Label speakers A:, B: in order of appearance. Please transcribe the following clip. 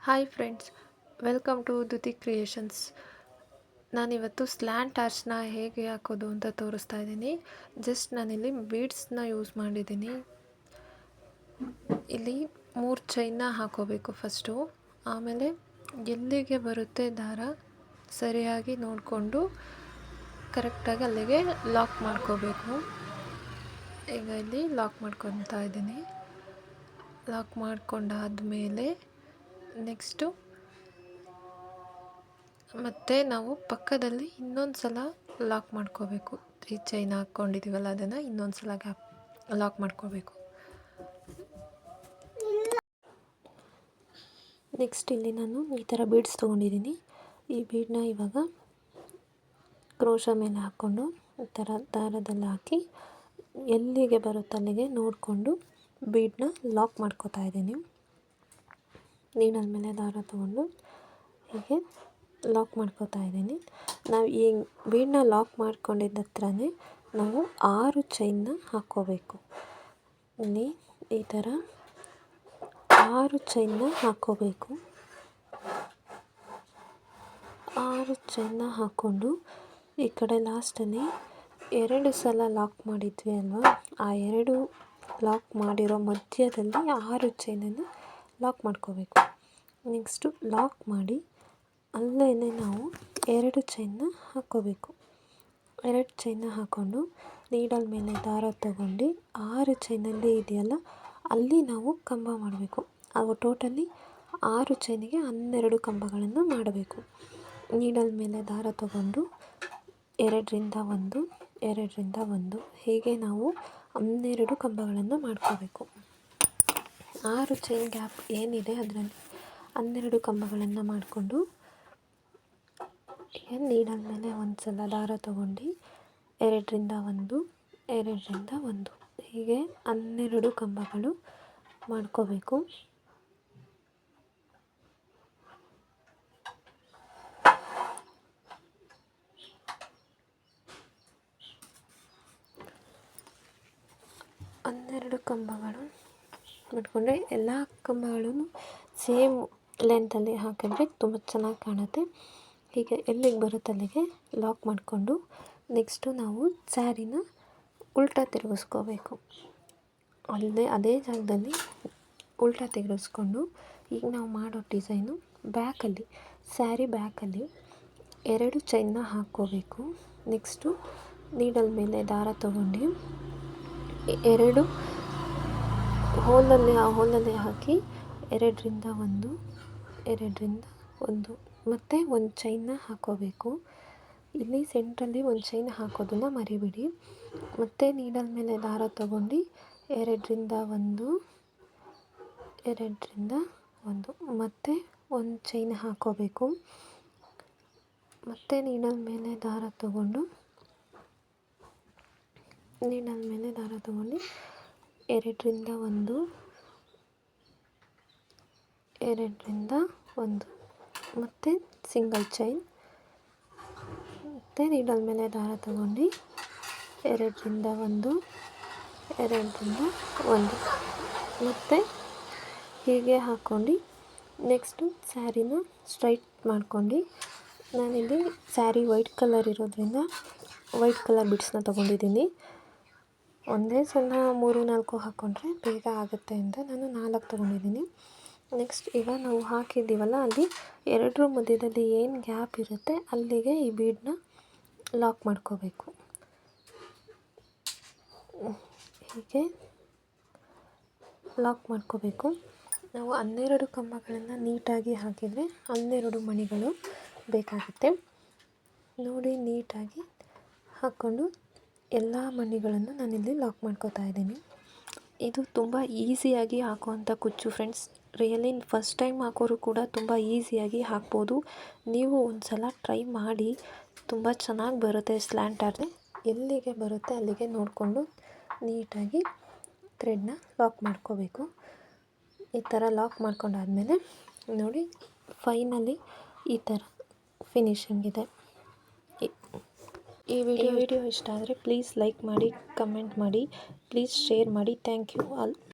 A: Hi friends, welcome to Dyuti creations. ನಾನಿವತ್ತು slant ಆರ್ಚ್ನ ಹೇಗೆ ಹಾಕೋದು ಅಂತ ತೋರಿಸ್ತಾ ಇದ್ದೀನಿ. ಜಸ್ಟ್ ನಾನಿಲ್ಲಿ ಬೀಡ್ಸ್ನ ಯೂಸ್ ಮಾಡಿದ್ದೀನಿ. ಇಲ್ಲಿ 3 ಚೈನ್ನ ಹಾಕೋಬೇಕು ಫಸ್ಟು. ಆಮೇಲೆ ಎಲ್ಲಿಗೆ ಬರುತ್ತೆ ದಾರ ಸರಿಯಾಗಿ ನೋಡಿಕೊಂಡು ಕರೆಕ್ಟಾಗಿ ಅಲ್ಲಿಗೆ ಲಾಕ್ ಮಾಡ್ಕೋಬೇಕು. ಈಗ ಇಲ್ಲಿ ಲಾಕ್ ಮಾಡ್ಕೊತಾ ಇದ್ದೀನಿ. ಲಾಕ್ ಮಾಡ್ಕೊಂಡಾದಮೇಲೆ ನೆಕ್ಸ್ಟು ಮತ್ತು ನಾವು ಪಕ್ಕದಲ್ಲಿ ಇನ್ನೊಂದು ಸಲ ಲಾಕ್ ಮಾಡ್ಕೋಬೇಕು. 3 ಚೈನ್ ಹಾಕ್ಕೊಂಡಿದ್ದೀವಲ್ಲ ಅದನ್ನು ಇನ್ನೊಂದು ಸಲ ಲಾಕ್ ಮಾಡ್ಕೋಬೇಕು. ನೆಕ್ಸ್ಟ್ ಇಲ್ಲಿ ನಾನು ಈ ಥರ ಬೀಡ್ಸ್ ತೊಗೊಂಡಿದ್ದೀನಿ. ಈ ಬೀಡನ್ನ ಇವಾಗ ಕ್ರೋಶ ಮೇಲೆ ಹಾಕ್ಕೊಂಡು ಈ ಥರ ದಾರದಲ್ಲಿ ಹಾಕಿ ಎಲ್ಲಿಗೆ ಬರುತ್ತೆ ಅಲ್ಲಿಗೆ ನೋಡಿಕೊಂಡು ಬೀಡನ್ನ ಲಾಕ್ ಮಾಡ್ಕೋತಾ ಇದ್ದೀನಿ. ನೀಡಲ್ ಮೇಲೆ ದಾರ ತೊಗೊಂಡು ಹೀಗೆ ಲಾಕ್ ಮಾಡ್ಕೋತಾ ಇದ್ದೀನಿ. ನಾವು ಈ ಬೀಡನ್ನ ಲಾಕ್ ಮಾಡ್ಕೊಂಡಿದ್ದ ಹತ್ರನೇ ನಾವು 6 ಚೈನ್ನ ಹಾಕ್ಕೋಬೇಕು. ಇಲ್ಲಿ ಈ ಥರ 6 ಚೈನ್ನ ಹಾಕ್ಕೋಬೇಕು. 6 ಚೈನ್ನ ಹಾಕ್ಕೊಂಡು ಈ ಕಡೆ ಲಾಸ್ಟಲ್ಲಿ 2 ಸಲ ಲಾಕ್ ಮಾಡಿದ್ವಿ ಅಲ್ವಾ, ಆ 2 ಲಾಕ್ ಮಾಡಿರೋ ಮಧ್ಯದಲ್ಲಿ 6 ಚೈನನ್ನು ಲಾಕ್ ಮಾಡ್ಕೋಬೇಕು. ನೆಕ್ಸ್ಟು ಲಾಕ್ ಮಾಡಿ ಅಲ್ಲೇ ನಾವು 2 ಚೈನ್ನ ಹಾಕ್ಕೋಬೇಕು. 2 ಚೈನ್ನ ಹಾಕ್ಕೊಂಡು ನೀಡಲ್ ಮೇಲೆ ದಾರ ತಗೊಂಡು 6 ಚೈನಲ್ಲಿ ಇದೆಯಲ್ಲ ಅಲ್ಲಿ ನಾವು ಕಂಬ ಮಾಡಬೇಕು. ಅವು ಟೋಟಲಿ 6 ಚೈನಿಗೆ 12 ಕಂಬಗಳನ್ನು ಮಾಡಬೇಕು. ನೀಡಲ್ ಮೇಲೆ ದಾರ ತಗೊಂಡು 2ರಿಂದ 1, 2ರಿಂದ 1 ಹೀಗೆ ನಾವು 12 ಕಂಬಗಳನ್ನು ಮಾಡ್ಕೋಬೇಕು. 6 ಚೈನ್ ಗ್ಯಾಪ್ ಏನಿದೆ ಅದರಲ್ಲಿ 12 ಕಂಬಗಳನ್ನು ಮಾಡಿಕೊಂಡು ನೀಡಲ್ ಮೇಲೆ ಒಂದು ಸಲ ದಾರ ತಗೊಂಡು 2ರಿಂದ 1, 2ರಿಂದ 1 ಹೀಗೆ 12 ಕಂಬಗಳು ಮಾಡ್ಕೋಬೇಕು. ಕಂಬಗಳು ಮಾಡಿಕೊಂಡ್ರೆ ಎಲ್ಲ ಕಂಬಗಳನ್ನು ಸೇಮ್ ಲೆಂತಲ್ಲಿ ಹಾಕಿದ್ರೆ ತುಂಬ ಚೆನ್ನಾಗಿ ಕಾಣುತ್ತೆ. ಹೀಗೆ ಎಲ್ಲಿಗೆ ಬರುತ್ತೆ ಅಲ್ಲಿಗೆ ಲಾಕ್ ಮಾಡಿಕೊಂಡು ನೆಕ್ಸ್ಟು ನಾವು ಸ್ಯಾರಿನ ಉಲ್ಟಾ ತಿರುಗಿಸ್ಕೋಬೇಕು. ಅದೇ ಜಾಗದಲ್ಲಿ ಉಲ್ಟಾ ತಿರುಗಿಸ್ಕೊಂಡು ಈಗ ನಾವು ಮಾಡೋ ಡಿಸೈನು ಬ್ಯಾಕಲ್ಲಿ ಸ್ಯಾರಿ ಬ್ಯಾಕಲ್ಲಿ 2 ಚೈನ್ನ ಹಾಕ್ಕೋಬೇಕು. ನೆಕ್ಸ್ಟು ನೀಡಲ್ ಮೇಲೆ ದಾರ ತಗೊಂಡು 2 ಹೋಲಲ್ಲಿ ಹಾಕಿ 2ರಿಂದ 1, 2ರಿಂದ 1 ಮತ್ತು ಒಂದು ಚೈನ್ನ ಹಾಕ್ಕೋಬೇಕು. ಇಲ್ಲಿ ಸೆಂಟ್ರಲ್ಲಿ ಒಂದು ಚೈನ್ ಹಾಕೋದನ್ನು ಮರಿಬೇಡಿ. ಮತ್ತು ನೀಡಲ್ ಮೇಲೆ ದಾರ ತಗೊಂಡು 2ರಿಂದ 1, 2ರಿಂದ 1 ಮತ್ತು ಒಂದು ಚೈನ್ ಹಾಕ್ಕೋಬೇಕು. ಮತ್ತು ನೀಡಲ್ ಮೇಲೆ ದಾರ ತಗೊಂಡು 2ರಿಂದ 1, 2ರಿಂದ 1 ಮತ್ತು ಸಿಂಗಲ್ ಚೈನ್ ಮತ್ತು ನೀಡಲ್ ಮೇಲೆ ದಾರ ತಗೊಂಡು 2ರಿಂದ 1, 2ರಿಂದ 1 ಮತ್ತು ಹೀಗೆ ಹಾಕ್ಕೊಂಡು ನೆಕ್ಸ್ಟು ಸ್ಯಾರಿನ ಸ್ಟ್ರೈಟ್ ಮಾಡ್ಕೊಂಡು ನಾನಿಲ್ಲಿ ಸ್ಯಾರಿ ವೈಟ್ ಕಲರ್ ಇರೋದ್ರಿಂದ ವೈಟ್ ಕಲರ್ ಬಿಡ್ಸ್ನ ತೊಗೊಂಡಿದ್ದೀನಿ. ಒಂದೇ ಸಲ 3-4 ಹಾಕ್ಕೊಂಡ್ರೆ ಬೇಗ ಆಗುತ್ತೆ ಅಂತ ನಾನು 4 ತೊಗೊಂಡಿದ್ದೀನಿ. ನೆಕ್ಸ್ಟ್ ಈಗ ನಾವು ಹಾಕಿದ್ದೀವಲ್ಲ ಅಲ್ಲಿ 2 ಮಧ್ಯದಲ್ಲಿ ಏನು ಗ್ಯಾಪ್ ಇರುತ್ತೆ ಅಲ್ಲಿಗೆ ಈ ಬೀಡನ್ನ ಲಾಕ್ ಮಾಡ್ಕೋಬೇಕು. ಹೀಗೆ ಲಾಕ್ ಮಾಡ್ಕೋಬೇಕು. ನಾವು 12 ಕಂಬಗಳನ್ನು ನೀಟಾಗಿ ಹಾಕಿದರೆ 12 ಮಣಿಗಳು ಬೇಕಾಗುತ್ತೆ. ನೋಡಿ ನೀಟಾಗಿ ಹಾಕ್ಕೊಂಡು ಎಲ್ಲ ಮಣಿಗಳನ್ನು ನಾನಿಲ್ಲಿ ಲಾಕ್ ಮಾಡ್ಕೋತಾ ಇದ್ದೀನಿ. ಇದು ತುಂಬ ಈಸಿಯಾಗಿ ಹಾಕುವಂಥ ಕುಚ್ಚು ಫ್ರೆಂಡ್ಸ್. ರಿಯಲಿ ಫಸ್ಟ್ ಟೈಮ್ ಹಾಕೋರು ಕೂಡ ತುಂಬ ಈಸಿಯಾಗಿ ಹಾಕ್ಬೋದು. ನೀವು ಒಂದು ಸಲ ಟ್ರೈ ಮಾಡಿ, ತುಂಬ ಚೆನ್ನಾಗಿ ಬರುತ್ತೆ. ಸ್ಲ್ಯಾಂಟ್ ಆದರೆ ಎಲ್ಲಿಗೆ ಬರುತ್ತೆ ಅಲ್ಲಿಗೆ ನೋಡಿಕೊಂಡು ನೀಟಾಗಿ ಥ್ರೆಡ್ನ ಲಾಕ್ ಮಾಡ್ಕೋಬೇಕು. ಈ ಥರ ಲಾಕ್ ಮಾಡ್ಕೊಂಡಾದಮೇಲೆ ನೋಡಿ ಫೈನಲಿ ಈ ಥರ ಫಿನಿಶಿಂಗ್ ಇದೆ. ಈ ವಿಡಿಯೋ ಇಷ್ಟ ಆದರೆ ಪ್ಲೀಸ್ ಲೈಕ್ ಮಾಡಿ, ಕಮೆಂಟ್ ಮಾಡಿ, ಪ್ಲೀಸ್ ಶೇರ್ ಮಾಡಿ. Thank you all.